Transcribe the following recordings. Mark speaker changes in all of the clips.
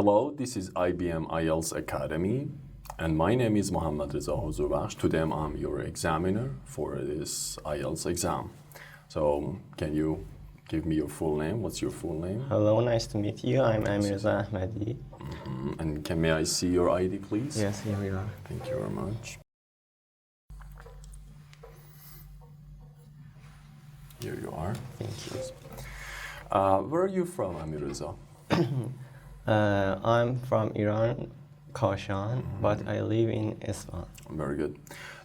Speaker 1: Hello, this is IBM IELTS Academy, and my name is Mohammad Reza Huzurbakhsh. Today I'm your examiner for this IELTS exam. So, can you give me your full name? What's your full name?
Speaker 2: Hello, nice to meet you. I'm Amir Reza Ahmadi.
Speaker 1: And may I see your ID, please?
Speaker 2: Yes, here we are.
Speaker 1: Thank you very much. Here you are.
Speaker 2: Thank you.
Speaker 1: Where are you from, Amir Reza?
Speaker 2: I'm from Iran, Kashan, but I live in Isfahan.
Speaker 1: Very good.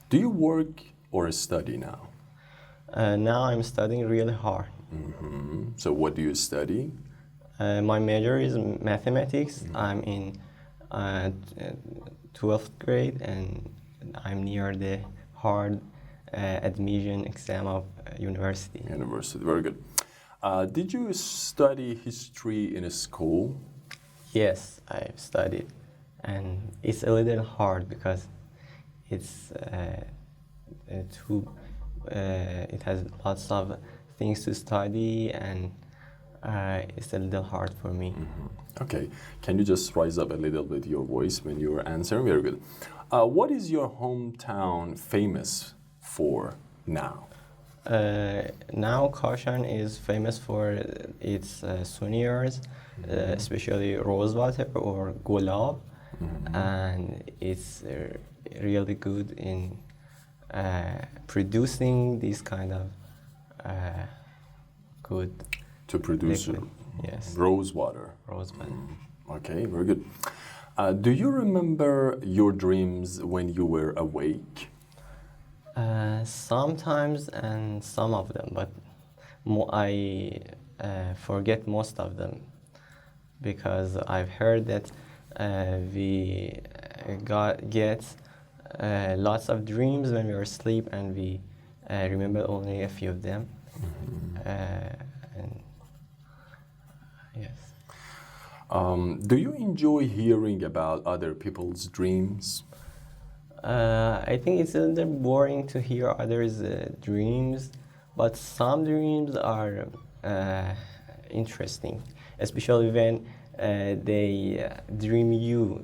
Speaker 1: Do you work or study now?
Speaker 2: Now I'm studying really hard.
Speaker 1: So what do you study?
Speaker 2: My major is mathematics. I'm in 12th grade and I'm near the hard admission exam of university.
Speaker 1: University, very good. Did you study history in a school?
Speaker 2: Yes, I've studied, and it's a little hard because it's it has lots of things to study, and it's a little hard for me.
Speaker 1: Okay, can you just rise up a little bit your voice when you are answering? Very good. What is your hometown famous for now?
Speaker 2: Now Kashan is famous for its souvenirs, especially rosewater or gulab, and it's really good in producing this kind of good
Speaker 1: To produce
Speaker 2: liquid. Yes,
Speaker 1: rose water.
Speaker 2: rosewater.
Speaker 1: Okay, very good. Do you remember your dreams when you were awake?
Speaker 2: Sometimes and some of them, but I forget most of them because I've heard that we get lots of dreams when we are asleep, and we remember only a few of them. And yes.
Speaker 1: Do you enjoy hearing about other people's dreams?
Speaker 2: I think it's a little boring to hear others' dreams, but some dreams are interesting, especially when they dream you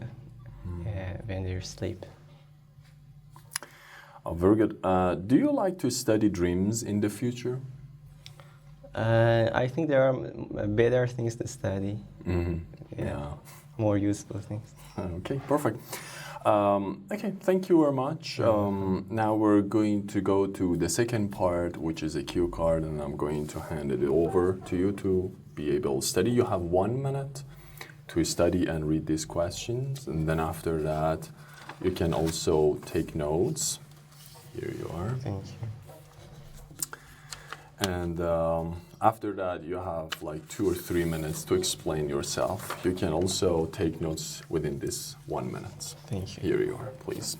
Speaker 2: when they're asleep.
Speaker 1: Very good. Do you like to study dreams in the future?
Speaker 2: I think there are better things to study.
Speaker 1: Yeah.
Speaker 2: More useful things.
Speaker 1: Okay, perfect. Okay, thank you very much. Now we're going to go to the second part, which is a cue card, and I'm going to hand it over to you to be able to study. You have 1 minute to study and read these questions, and then after that, you can also take notes. Here you are.
Speaker 2: Thank you.
Speaker 1: And after that, you have like 2 or 3 minutes to explain yourself. You can also take notes within this 1 minute.
Speaker 2: Thank you.
Speaker 1: Here you are, please.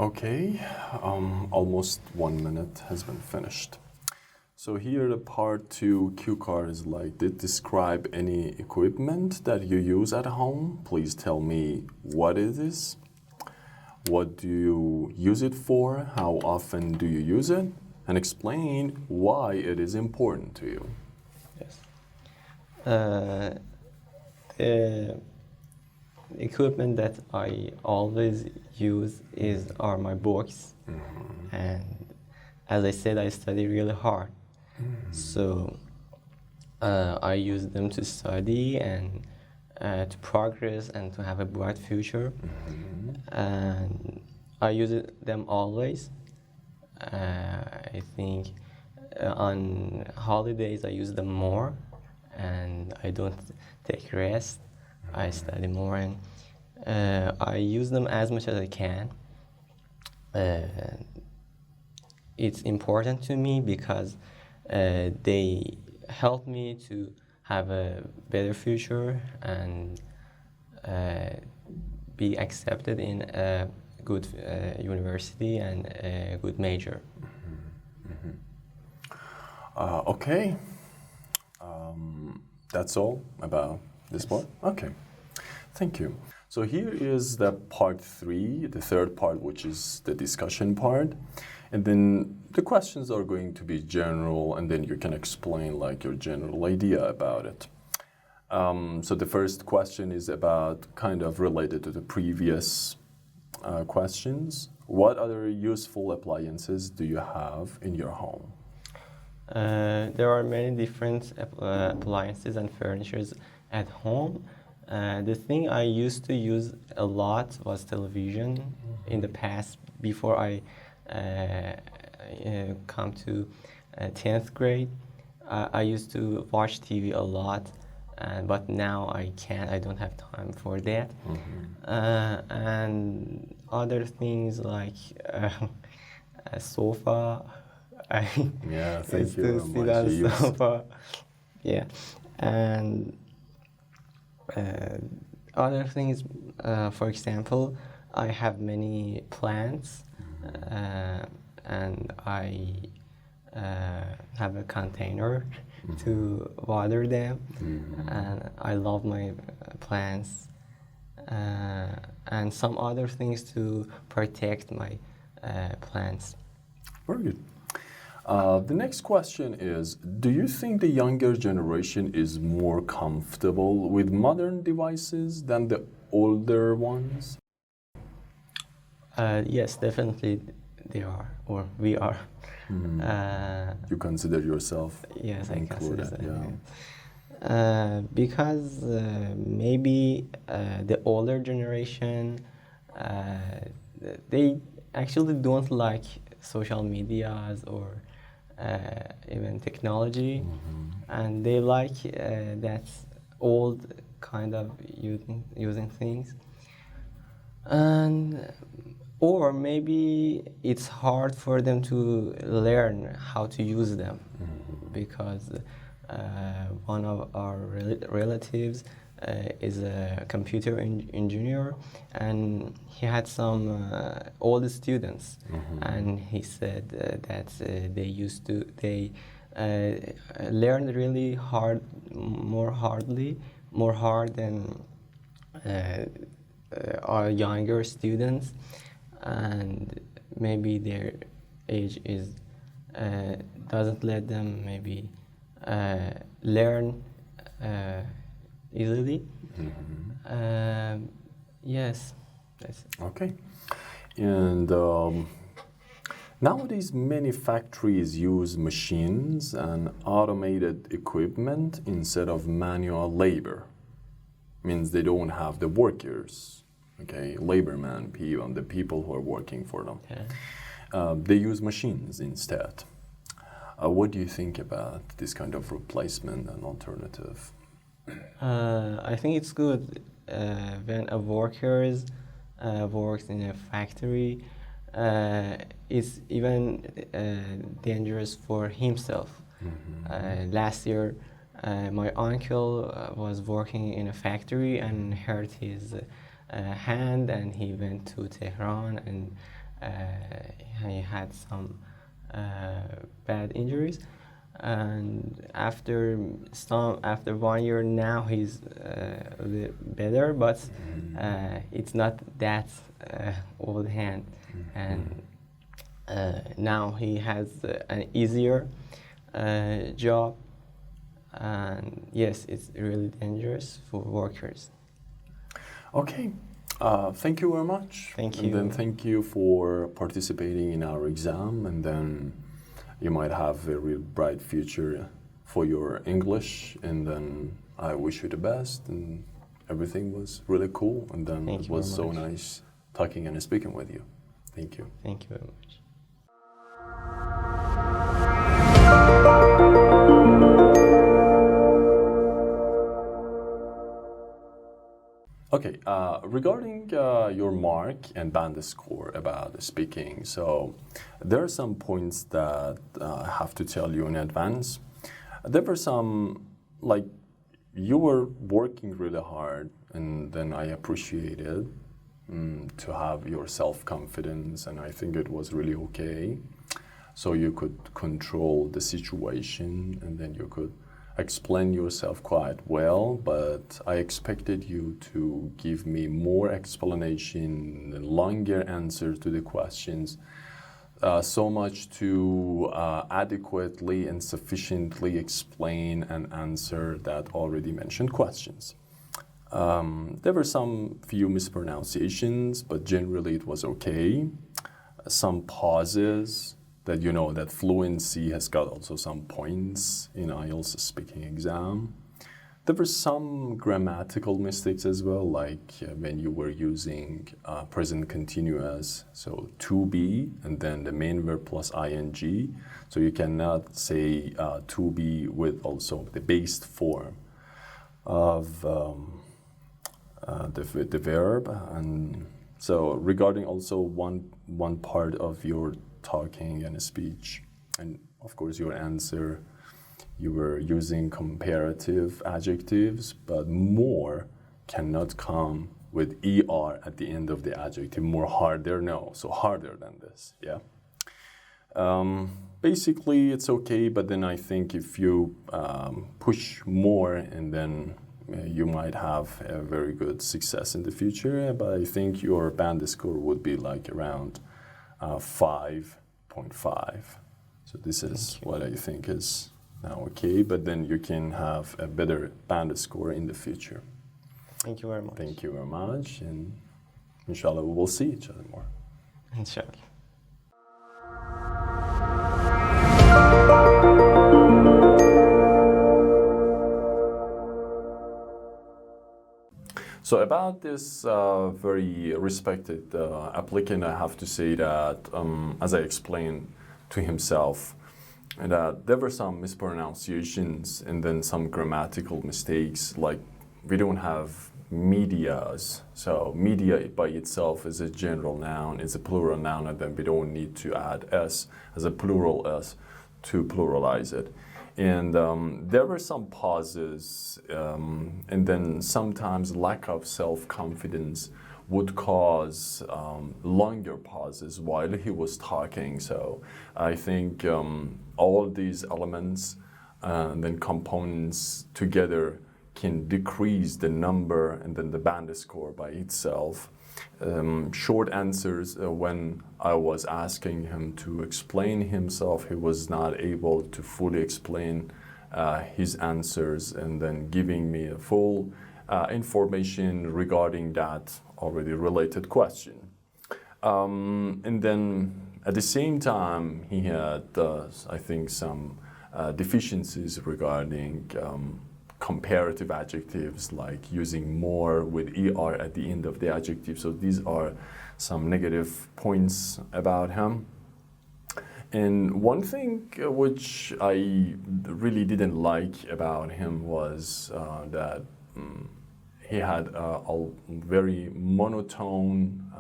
Speaker 1: Okay, almost 1 minute has been finished. So here the part 2 cue card is like, describe any equipment that you use at home. Please tell me what it is. What do you use it for? How often do you use it? And explain why it is important to you.
Speaker 2: Yes. The equipment that I always use are my books, and as I said, I study really hard, so I use them to study and to progress and to have a bright future, and I use them always. I think on holidays I use them more, and I don't take rest. I study more, and I use them as much as I can. It's important to me because they help me to have a better future and be accepted in a good university and a good major.
Speaker 1: Okay. That's all about this part? Okay. Thank you. So here is the part 3, the third part, which is the discussion part. And then the questions are going to be general, and then you can explain like your general idea about it. So the first question is about kind of related to the previous questions. What other useful appliances do you have in your home?
Speaker 2: There are many different appliances and furnitures at home. The thing I used to use a lot was television in the past before I come to 10th grade. I used to watch TV a lot, but now I can't. I don't have time for that. And other things like a sofa. I
Speaker 1: Yeah,
Speaker 2: used
Speaker 1: thank you
Speaker 2: to
Speaker 1: very
Speaker 2: sit
Speaker 1: much.
Speaker 2: on
Speaker 1: You
Speaker 2: the
Speaker 1: use-
Speaker 2: sofa. Yeah, and other things, for example, I have many plants, and I have a container to water them, and I love my plants, and some other things to protect my plants.
Speaker 1: Very good. The next question is, do you think the younger generation is more comfortable with modern devices than the older ones?
Speaker 2: Yes, definitely they are, or we are.
Speaker 1: You consider yourself
Speaker 2: Yes, I
Speaker 1: included,
Speaker 2: consider
Speaker 1: yeah.
Speaker 2: that. Because maybe the older generation, they actually don't like social medias or even technology, and they like that old kind of using things. And or maybe it's hard for them to learn how to use them because one of our relatives is a computer engineer, and he had some old students, and he said that they learned really hard, more hard than our younger students, and maybe their age is doesn't let them maybe learn easily. Yes, that's it.
Speaker 1: Okay. And nowadays, many factories use machines and automated equipment instead of manual labor. Means they don't have the workers, okay, laborman, people, the people who are working for them.
Speaker 2: Okay.
Speaker 1: They use machines instead. What do you think about this kind of replacement and alternative?
Speaker 2: I think it's good when a worker works in a factory. It's even dangerous for himself. Last year, my uncle was working in a factory and hurt his hand, and he went to Tehran, and he had some bad injuries. And after 1 year now, he's a bit better, but it's not that old hand, and now he has an easier job. And yes, it's really dangerous for workers.
Speaker 1: Okay. Thank you very much.
Speaker 2: Thank
Speaker 1: And
Speaker 2: you.
Speaker 1: then thank you for participating in our exam. And then you might have a real bright future for your English. And then I wish you the best. And everything was really cool. And then
Speaker 2: Thank
Speaker 1: it
Speaker 2: you
Speaker 1: was
Speaker 2: very
Speaker 1: so
Speaker 2: much.
Speaker 1: nice talking and speaking with you. Thank you.
Speaker 2: Thank you very much.
Speaker 1: Okay, regarding your mark and band score about speaking, so there are some points that I have to tell you in advance. There were some, like, you were working really hard, and then I appreciated to have your self-confidence, and I think it was really okay. So you could control the situation, and then you could explain yourself quite well, but I expected you to give me more explanation and longer answer to the questions, so much to adequately and sufficiently explain and answer that already mentioned questions. There were some few mispronunciations, but generally it was okay. Some pauses, that you know that fluency has got also some points in IELTS speaking exam. There were some grammatical mistakes as well, like when you were using present continuous, so to be, and then the main verb plus ing. So you cannot say to be with also the based form of the verb. And so regarding also one part of your talking and speech, and of course your answer, you were using comparative adjectives, but more cannot come with er at the end of the adjective. More harder, no, so harder than this, yeah. Basically it's okay, but then I think if you push more, and then you might have a very good success in the future. But I think your band score would be like around 5.5. So this is what I think is now okay, but then you can have a better band score in the future.
Speaker 2: Thank you very much.
Speaker 1: Thank you very much, and inshallah we will see each other more.
Speaker 2: Inshallah.
Speaker 1: So about this very respected applicant, I have to say that, as I explained to himself, that there were some mispronunciations and then some grammatical mistakes, like we don't have medias. So media by itself is a general noun, is a plural noun, and then we don't need to add s as a plural s to pluralize it. And there were some pauses, and then sometimes lack of self-confidence would cause longer pauses while he was talking. So I think all these elements and then components together can decrease the number and then the band score by itself. Short answers, when I was asking him to explain himself, he was not able to fully explain his answers, and then giving me a full information regarding that already related question. And then at the same time, he had, I think, some deficiencies regarding comparative adjectives, like using more with er at the end of the adjective. So these are some negative points about him. And one thing which I really didn't like about him was that he had a very monotone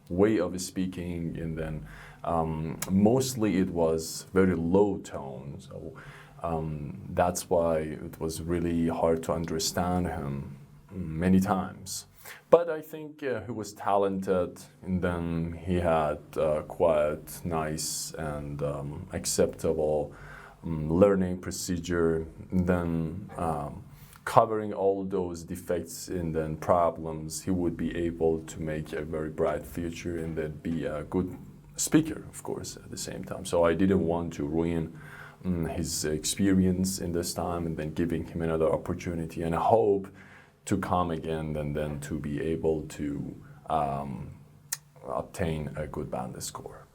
Speaker 1: way of speaking, and then mostly it was very low tone. So that's why it was really hard to understand him many times. But I think he was talented, and then he had quite nice and acceptable learning procedure. And then covering all those defects and then problems, he would be able to make a very bright future and then be a good speaker, of course, at the same time. So I didn't want to ruin his experience in this time, and then giving him another opportunity. And I hope to come again and then to be able to obtain a good band score.